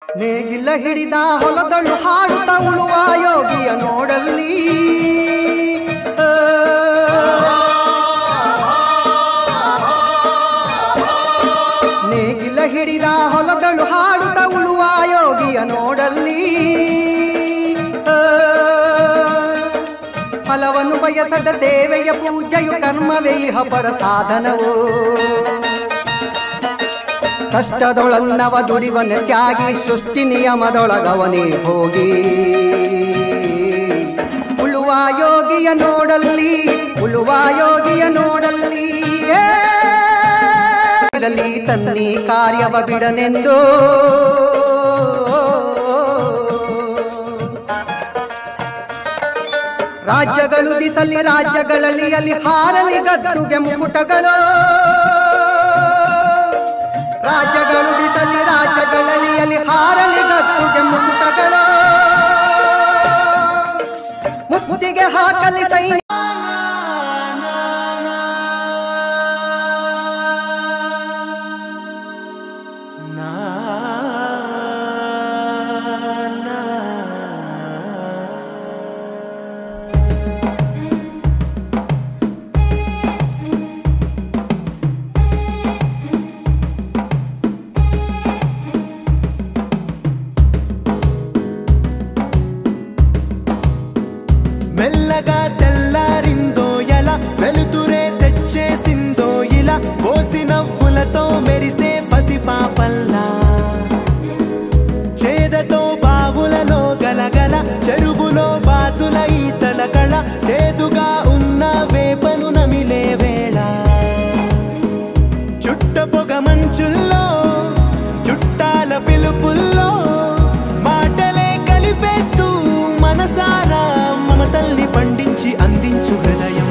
ನೇಗಿಲ ಹಿಡಿದ ಹೊಲದಳು ಹಾಡುತ್ತ ಉಳುವ ಯೋಗಿಯ ನೋಡಲ್ಲಿ ನೇಗಿಲ ಹಿಡಿದ ಹೊಲದಳು ಹಾಡುತ್ತ ಉಳುವ ಯೋಗಿಯ ನೋಡಲ್ಲಿ ಫಲವನ್ನು ಬಯಸದ ಸೇವೆಯ ಪೂಜೆಯು ಕರ್ಮವೇ ಇಹ ಪರ ಸಾಧನವೋ ಕಷ್ಟದೊಳನ್ನವ ದುಡಿವನ ತ್ಯಾಗಿ ಸೃಷ್ಟಿ ನಿಯಮದೊಳಗವನೇ ಹೋಗಿ ಉಳುವ ಯೋಗಿಯ ನೋಡಲ್ಲಿ ಉಳುವ ಯೋಗಿಯ ನೋಡಲ್ಲಿ ತನ್ನಿ ಕಾರ್ಯವ ಬಿಡನೆಂದು ರಾಜ್ಯಗಳು ದಿಸಲಿ ರಾಜ್ಯಗಳಲ್ಲಿ ಅಲ್ಲಿ ಹಾರಲಿ ಗದ್ದುಗೆ ಮುಕುಟಗಳು ರಾಜ್ಯಗಳು ದಿಸಲಿ ರಾಜ್ಯಗಳಲ್ಲಿ ಅಲ್ಲಿ ಹಾರಲಿ ಗದ್ದುಗೆ ಮುಕುಟಗಳು ಮುತ್ತಿಗೆ ಹಾಕಲಿ ಸೈನ್ಯ మెల్లగా తెల్లారిందో ఎలా వెలుతురే తెచ్చేసిందో ఇలా పోసి నవ్వులతో మెరిసే పసిపాపల్లా చేదతో బావులలో గలగల చెరువులో బాతుల ఈతల కళ చేదుగా ఉన్న వేపను నమిలే వేళ చుట్ట పొగ మంచుల్లో చుట్టాల పిలుపుల్లో మాటలే కలిపేస్తూ మనసారా మమతల్ని పండించి అందించు హృదయం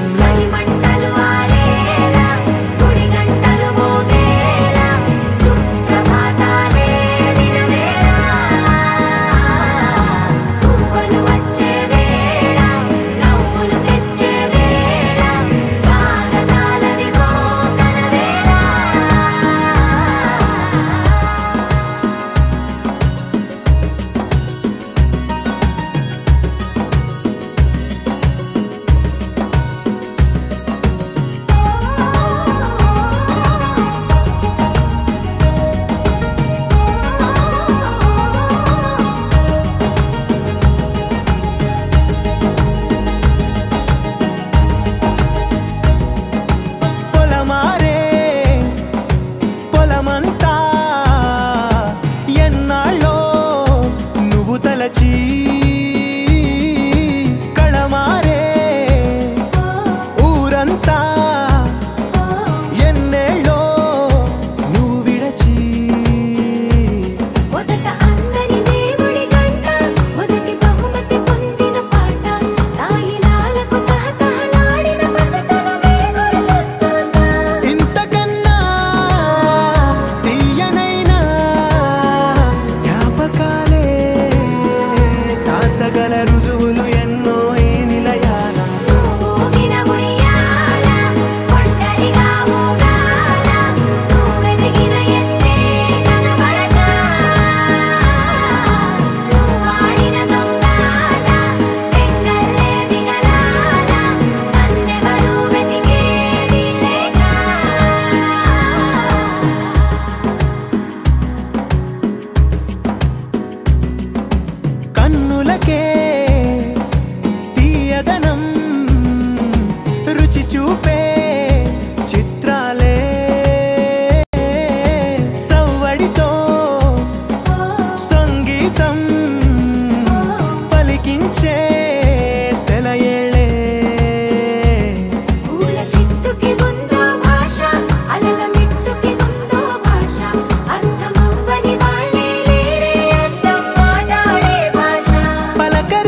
పలకరి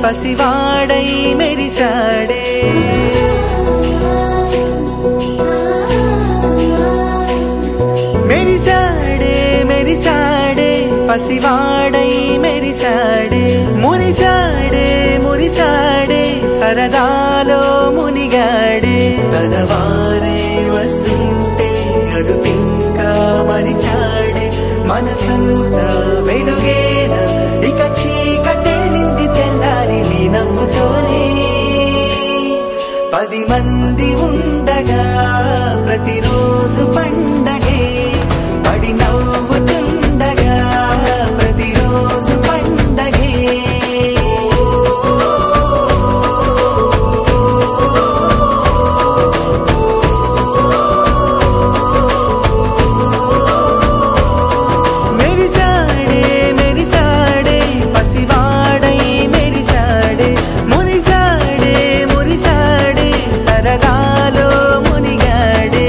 పసివాడై మెరిసాడే మెరిసాడే మెరిసాడే పసివాడై మెరిసాడే మురిసాడే మురిసాడే సరదాలో మునిగాడే తనవారే వస్తుంటే అరుపింకా మరిచాడే మనసంతా వెలుగేన ఇక చీకటెళ్ళింది తెల్లారి నీ నవ్వుతోనే 10 మంది ఉండగా ప్రతిరోజు పండగే పడి నవ్వుతుండగా ప్రతిరోజు పండగే మెరిసాడే మెరిసాడే పసివాడై మెరిసాడే మురిసాడే మురిసాడే సరదాలో మునిగాడే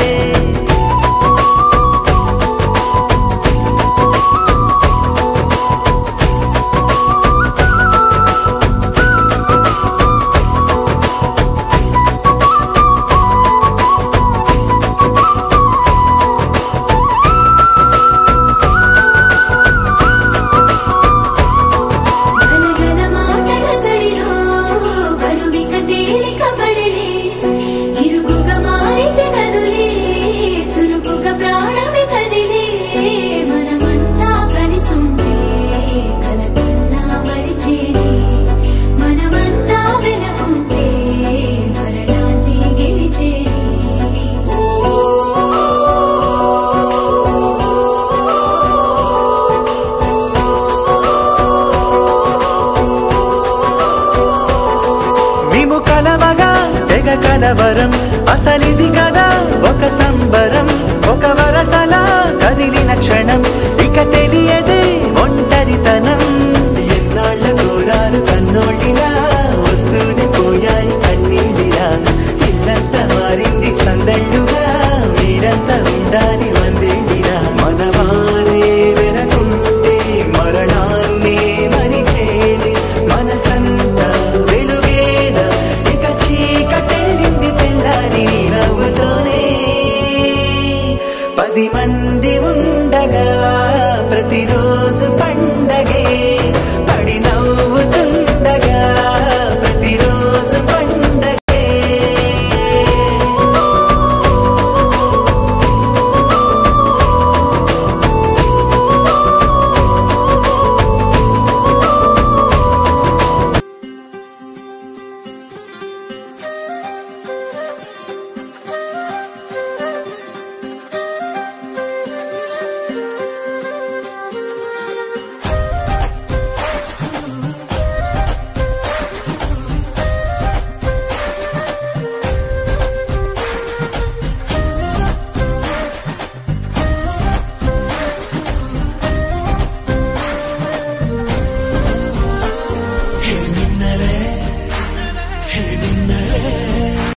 గలగల మాటల సడిలో బరువిక తేలిక పడలే ఇరుగుగా మారితే కదులే చురుకుగా ప్రాణమి కదిలే మనమంతా కలిసుంటే కలకన్నా మరిచేనే మనమంతా వెనకుంటే మరణాన్ని గెలిచేనే మేము కలవగా తెగ కలవరం అసలిది కదా ఒక సంబరం ఒక వరసలా కదిలిన క్షణం